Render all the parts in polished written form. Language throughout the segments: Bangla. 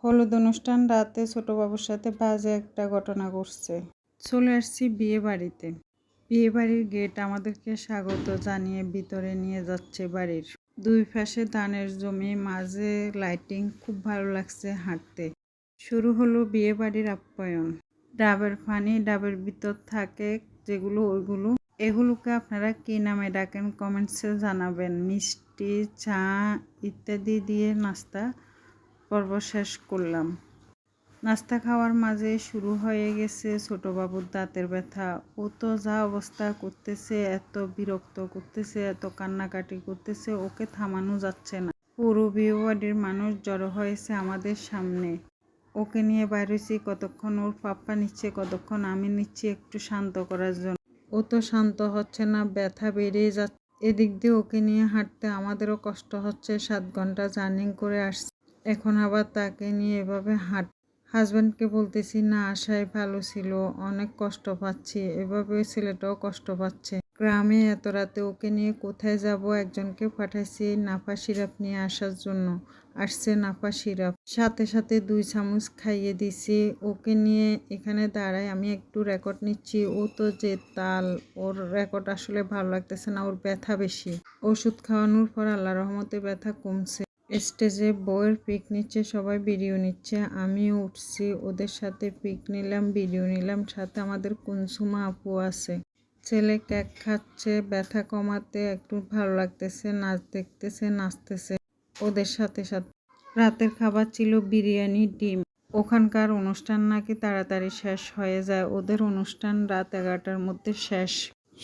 হলুদ অনুষ্ঠান রাতে ছোট বাবুর সাথে বাজে একটা ঘটনা ঘটছে। চলে আসছি বিয়ে বাড়িতে। বিয়ে বাড়ির গেট আমাদেরকে স্বাগত জানিয়ে ভিতরে নিয়ে যাচ্ছে বাড়ির। দুই পাশে ধানের জমি, মাঝে লাইটিং, খুব ভালো লাগছে হাঁটতে। শুরু হলো বিয়ে বাড়ির আপ্যায়ন। ডাবের পানি, ডাবের ভিতর থাকে যেগুলো ওইগুলো, এগুলোকে আপনারা কি নামে ডাকেন কমেন্টসে জানাবেন। মিষ্টি, চা ইত্যাদি দিয়ে নাস্তা পর্ব শেষ করলাম। নাস্তা খাওয়ার মাঝে শুরু হয়ে গেছে ছোট বাবুর দাঁতের ব্যথা। ও তো যা অবস্থা করতেছে, এত বিরক্ত করতেছে, এত কান্নাকাটি করতেছে, ওকে থামানো যাচ্ছে না। পুরো বিয়ে বাড়ির মানুষ জড়ো হয়েছে আমাদের সামনে। ওকে নিয়ে বাইরেছি কতক্ষণ, ওর পাপ্পা নিচ্ছে কতক্ষণ, আমি নিচ্ছি একটু শান্ত করার জন্য। ও তো শান্ত হচ্ছে না, ব্যথা বেড়েই যাচ্ছে। এদিক দিয়ে ওকে নিয়ে হাঁটতে আমাদেরও কষ্ট হচ্ছে। 7 ঘন্টা জার্নি করে আসছি, এখন আবার তাকে নিয়ে এভাবে হাজব্যান্ডকে বলতেছি না আসাই ভালো ছিল, অনেক কষ্ট পাচ্ছি। এভাবে ছেলেটাও কষ্ট পাচ্ছে। গ্রামে এত রাতে ওকে নিয়ে কোথায় যাব? একজনকে পাঠাইছি নাফা সিরাপ নিয়ে আসার জন্য। আসছে নাফা সিরাপ, সাথে সাথে 2 চামচ খাইয়ে দিছি। ওকে নিয়ে এখানে দাঁড়ায় আমি একটু রেকর্ড নিচ্ছি। ও তো যে তাল, ওর রেকর্ড আসলে ভালো লাগতেছে না, ওর ব্যথা বেশি। ওষুধ খাওয়ানোর পর আল্লাহ রহমতে ব্যথা কমছে। স্টেজে বউয়ের পিক নিচ্ছে, সবাই ভিডিও নিচ্ছে, আমিও উঠছি ওদের সাথে পিক নিলাম, ভিডিও নিলাম। সাথে আমাদের কুনসুমা আপু আছে। ছেলে কেক খাচ্ছে ব্যথা কমাতে, একটু ভালো লাগতেছে, নাচ দেখতেছে, নাচতেছে ওদের সাথে সাথে। রাতের খাবার ছিল বিরিয়ানি, ডিম। ওখানকার অনুষ্ঠান নাকি তাড়াতাড়ি শেষ হয়ে যায়, ওদের অনুষ্ঠান রাত 11টার মধ্যে শেষ।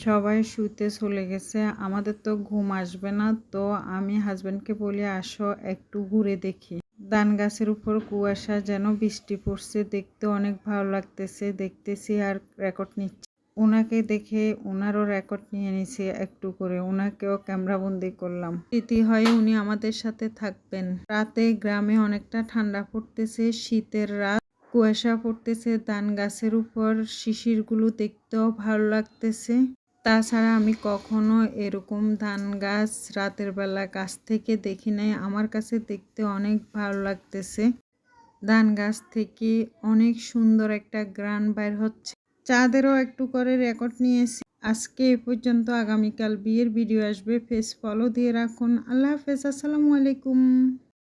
সবাই শুতে চলে গেছে। আমাদের তো ঘুম আসবে না, তো আমি হাজব্যান্ডকে বলি আসো একটু ঘুরে দেখি। ধান গাছের উপর কুয়াশা, যেন বৃষ্টি পড়ছে, দেখতে অনেক ভালো লাগতেছে। দেখতেছি আর রেকর্ড নিচ্ছি। ওনাকে দেখে ওনারও রেকর্ড নিয়ে নিছি একটু করে, ওনাকেও ক্যামেরাবন্দি করলাম। স্মৃতি হয়ে উনি আমাদের সাথে থাকবেন। রাতে গ্রামে অনেকটা ঠান্ডা পড়তেছে, শীতের রাত, কুয়াশা পড়তেছে, ধান গাছের উপর শিশিরগুলো দেখতেও ভালো লাগতেছে। তাছাড়া আমি কখনো এরকম ধান গাছ রাতের বেলা কাছ থেকে দেখি নাই। আমার কাছে দেখতে অনেক ভালো লাগতেছে। ধান গাছ থেকে অনেক সুন্দর একটা গ্রান বাইর হচ্ছে। চাঁদেরও একটু করে রেকর্ড নিয়েছি। আজকে এ পর্যন্ত, আগামীকাল বিয়ের ভিডিও আসবে। পেজ ফলো দিয়ে রাখুন। আল্লাহ হাফেজ, আসসালামু আলাইকুম।